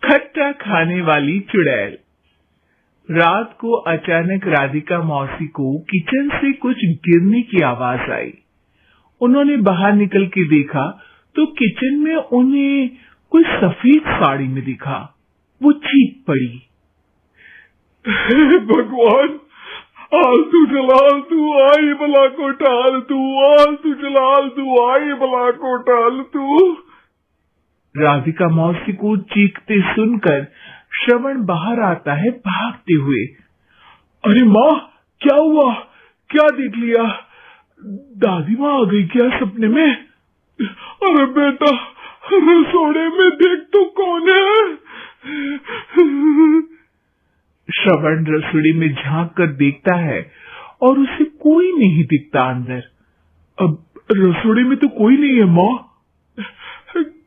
खट्टा खाने वाली चुड़ैल। रात को अचानक राधिका मौसी को किचन से कुछ गिरने की आवाज आई। उन्होंने बाहर निकल के देखा तो किचन में उन्हें कोई सफेद साड़ी में दिखा। वो चीख पड़ी, भगवान, आलतू जलाल तू आई बला को टाल तू, आलतू जलाल तू आई बला को टाल तू। राधिका मौसी को चीखते सुनकर श्रवण बाहर आता है भागते हुए। अरे माँ, क्या हुआ? क्या देख लिया? दादी माँ आ गई क्या सपने में? अरे बेटा, रसोड़े में देख तो कौन है? श्रवण रसोड़ी में झांक कर देखता है और उसे कोई नहीं दिखता अंदर। अब रसोड़ी में तो कोई नहीं है माँ।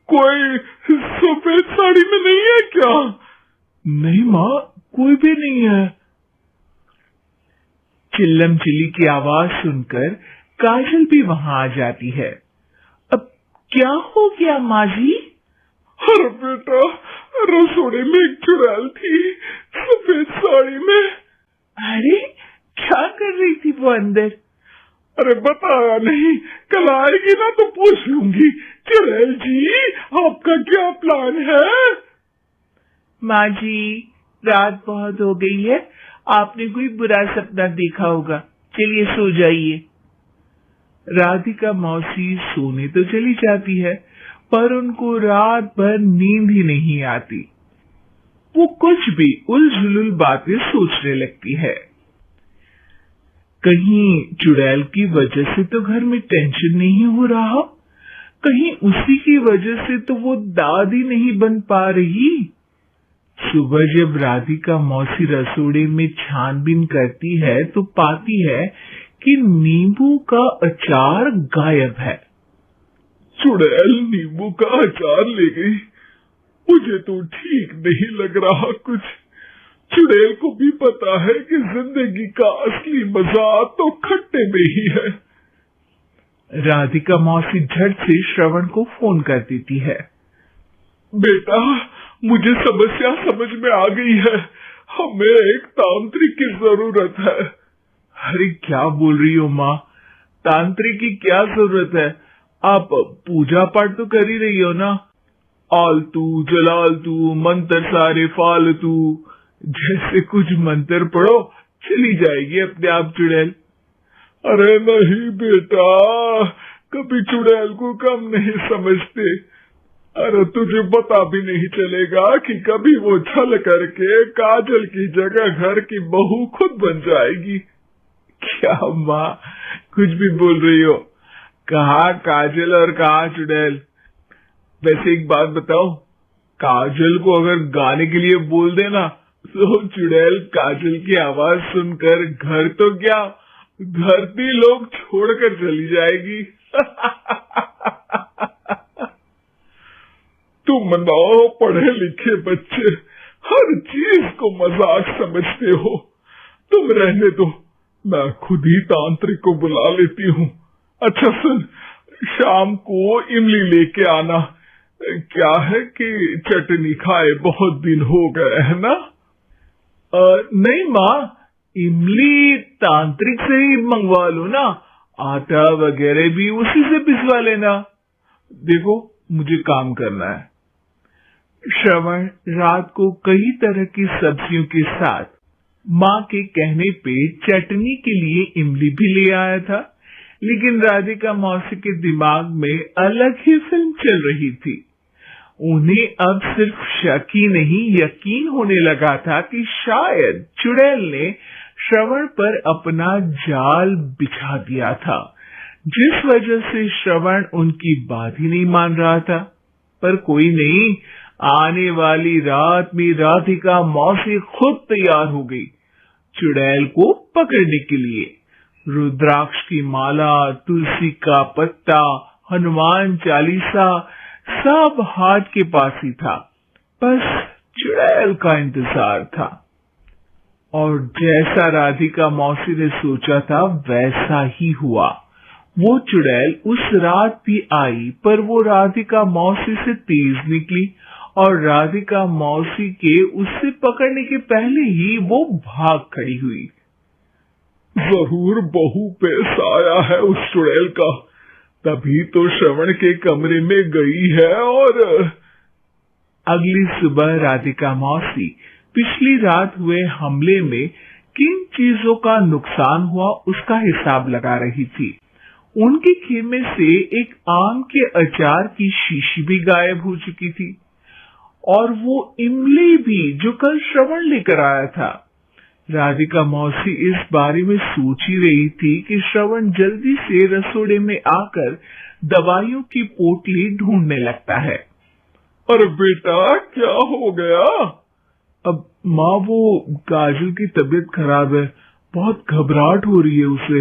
कोई सफेद साड़ी में नहीं है क्या? नहीं माँ, कोई भी नहीं है। चिल्लम चिल्ली की आवाज सुनकर काजल भी वहां आ जाती है। अब क्या हो गया माँ जी? अरे बेटा, रसोड़े में एक चुड़ैल थी सफेद साड़ी में। अरे क्या कर रही थी वो अंदर? अरे बताया नहीं, कल आएगी ना तो पूछ लूंगी। चुड़ैल जी, आपका क्या प्लान है? माँ जी, रात बहुत हो गई है, आपने कोई बुरा सपना देखा होगा, चलिए सो जाइए। राधिका मौसी सोने तो चली जाती है पर उनको रात भर नींद ही नहीं आती। वो कुछ भी उलझुल बातें सोचने लगती है। कहीं चुड़ैल की वजह से तो घर में टेंशन नहीं हो रहा, कहीं उसी की वजह से तो वो दादी नहीं बन पा रही। सुबह जब राधिका मौसी रसोड़े में छानबीन करती है तो पाती है कि नींबू का अचार गायब है। चुड़ैल नींबू का अचार ले गई, मुझे तो ठीक नहीं लग रहा कुछ। चुड़ैल को भी पता है कि जिंदगी का असली मजा तो खट्टे में ही है। राधिका मौसी झट से श्रवण को फोन कर देती है। बेटा, मुझे समस्या समझ में आ गई है, हमें एक तांत्रिक की जरूरत है। अरे क्या बोल रही हो माँ, तांत्रिक की क्या जरूरत है? आप पूजा पाठ तो कर ही रही हो ना। आलतू जलालतू मंत्र सारे फालतू जैसे कुछ मंत्र पढ़ो, चली जाएगी अपने आप चुड़ैल। अरे नहीं बेटा, कभी चुड़ैल को कम नहीं समझते। अरे तुझे पता भी नहीं चलेगा कि कभी वो छल करके काजल की जगह घर की बहू खुद बन जाएगी। क्या माँ, कुछ भी बोल रही हो? कहाँ काजल और कहाँ चुड़ैल? वैसे एक बात बताओ, काजल को अगर गाने के लिए बोल देना तो चुड़ैल काजल की आवाज सुनकर घर तो क्या, धरती लोग छोड़कर चली जाएगी। तुम ना पढ़े लिखे बच्चे हर चीज को मजाक समझते हो। तुम रहने दो, मैं खुद ही तांत्रिक को बुला लेती हूँ। अच्छा सुन, शाम को इमली लेके आना। क्या है कि चटनी खाए बहुत दिन हो गए है ना? नहीं माँ, इमली तांत्रिक से ही मंगवा लो ना, आटा वगैरह भी उसी से पिसवा लेना। देखो मुझे काम करना है। श्रवण रात को कई तरह की सब्जियों के साथ माँ के कहने पे चटनी के लिए इमली भी ले आया था, लेकिन राधिका मौसी के दिमाग में अलग ही फिल्म चल रही थी। उन्हें अब सिर्फ शक ही नहीं यकीन होने लगा था कि शायद चुड़ैल ने श्रवण पर अपना जाल बिछा दिया था, जिस वजह से श्रवण उनकी बात ही नहीं मान रहा था। पर कोई नहीं, आने वाली रात में राधिका मौसी खुद तैयार हो गई चुड़ैल को पकड़ने के लिए। रुद्राक्ष की माला, तुलसी का पत्ता, हनुमान चालीसा सब हाथ के पास ही था, बस चुड़ैल का इंतजार था। और जैसा राधिका मौसी ने सोचा था वैसा ही हुआ। वो चुड़ैल उस रात भी आई, पर वो राधिका मौसी से तेज निकली और राधिका मौसी के उससे पकड़ने के पहले ही वो भाग खड़ी हुई। जरूर बहू पे साया है उस चुड़ैल का, तभी तो श्रवण के कमरे में गई है। और अगली सुबह राधिका मौसी पिछली रात हुए हमले में किन चीजों का नुकसान हुआ उसका हिसाब लगा रही थी। उनके खेमे से एक आम के अचार की शीशी भी गायब हो चुकी थी और वो इमली भी जो कल श्रवण लेकर आया था। राधिका मौसी इस बारे में सोच ही रही थी कि श्रवण जल्दी से रसोड़े में आकर दवाइयों की पोटली ढूंढने लगता है। अरे बेटा क्या हो गया? अब माँ वो काजल की तबीयत खराब है, बहुत घबराहट हो रही है उसे।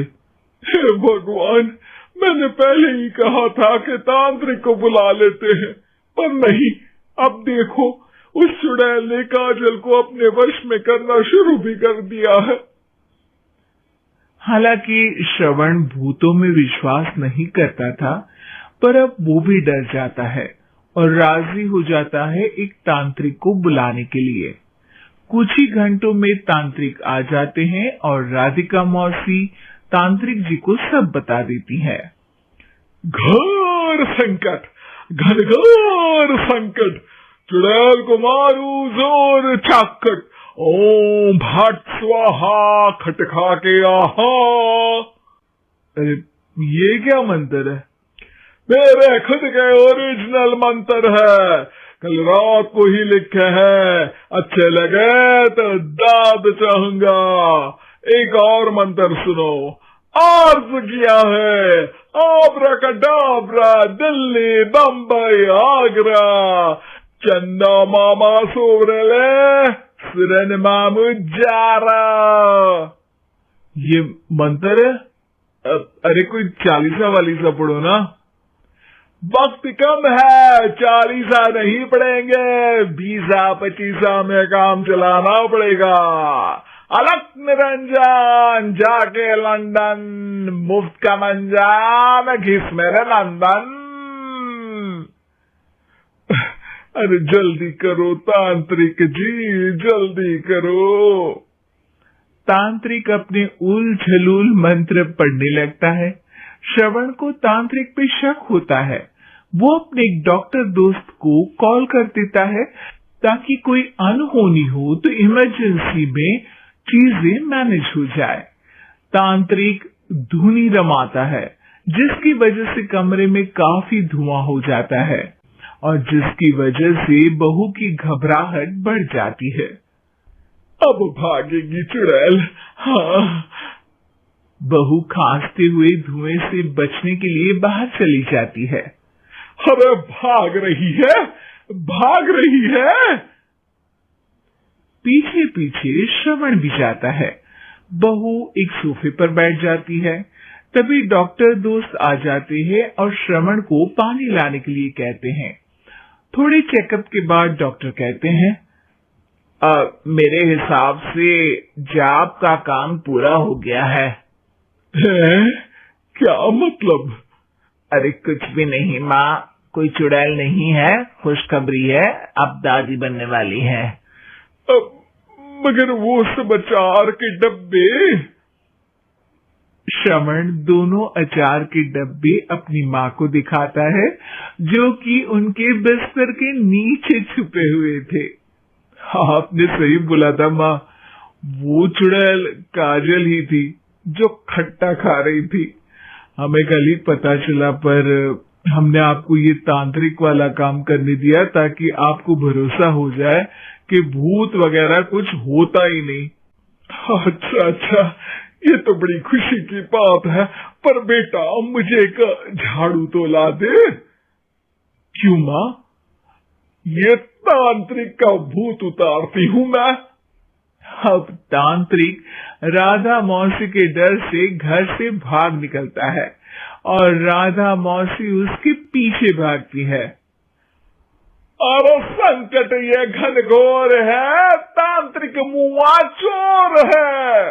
हे भगवान, मैंने पहले ही कहा था कि तांत्रिक को बुला लेते हैं, पर नहीं। अब देखो उस चुड़ैल ने काजल को अपने वश में करना शुरू भी कर दिया है। हालांकि श्रवण भूतों में विश्वास नहीं करता था, पर अब वो भी डर जाता है और राजी हो जाता है एक तांत्रिक को बुलाने के लिए। कुछ ही घंटों में तांत्रिक आ जाते हैं और राधिका मौसी तांत्रिक जी को सब बता देती है। घोर संकट, घनघोर संकट, चुड़ैल को मारू जोर चाकट, ओम भट स्वाहा खटखा के आहा। अरे ये क्या मंत्र है? मेरे खुद के ओरिजिनल मंत्र है, कल रात को ही लिखे हैं, अच्छे लगे तो दाद चाहूंगा। एक और मंत्र सुनो, अर्ज किया है आब्राकडाब्रा, दिल्ली बम्बई आगरा, चंदा मामा सोवरले सुरन मामू जारा। ये मंत्र है? अरे कोई 40 वाली सा पढ़ो ना। वक्त कम है, 40 नहीं पड़ेंगे, 20-25 में काम चलाना पड़ेगा। अलग निरंजन जाके लंदन, मुफ्त का मंजान घिस मेरे लंदन। अरे जल्दी करो तांत्रिक जी, जल्दी करो। तांत्रिक अपने उल-झलूल मंत्र पढ़ने लगता है। श्रवण को तांत्रिक पे शक होता है। वो अपने एक डॉक्टर दोस्त को कॉल कर देता है ताकि कोई अनहोनी हो तो इमरजेंसी में चीजें मैनेज हो जाए। तांत्रिक धुनी रमाता है, जिसकी वजह से कमरे में काफी धुआं हो जाता है और जिसकी वजह से बहू की घबराहट बढ़ जाती है। अब भागेगी चुड़ैल। हाँ। बहू खांसते हुए धुएं से बचने के लिए बाहर चली जाती है। अरे भाग रही है, भाग रही है। पीछे पीछे श्रवण भी जाता है। बहू एक सोफे पर बैठ जाती है। तभी डॉक्टर दोस्त आ जाते हैं और श्रवण को पानी लाने के लिए कहते हैं। थोड़े चेकअप के बाद डॉक्टर कहते हैं, मेरे हिसाब से जाप का काम पूरा हो गया है। क्या मतलब? अरे कुछ भी नहीं माँ, कोई चुड़ैल नहीं है, खुशखबरी है, अब दादी बनने वाली है। मगर वो समाचार के डब्बे। श्रवण दोनों अचार के डब्बे अपनी माँ को दिखाता है, जो कि उनके बिस्तर के नीचे छुपे हुए थे। आपने सही बोला था माँ, वो चुड़ैल काजल ही थी जो खट्टा खा रही थी। हमें कल ही पता चला, पर हमने आपको ये तांत्रिक वाला काम करने दिया ताकि आपको भरोसा हो जाए कि भूत वगैरह कुछ होता ही नहीं। अच्छा अच्छा, ये तो बड़ी खुशी की बात है, पर बेटा मुझे एक झाड़ू तो ला दे। क्यों माँ? ये तांत्रिक का भूत उतारती हूँ मैं। अब तांत्रिक राधा मौसी के डर से घर से भाग निकलता है और राधा मौसी उसके पीछे भागती है। अरे संकट ये घनघोर है, तांत्रिक मुआ चोर है।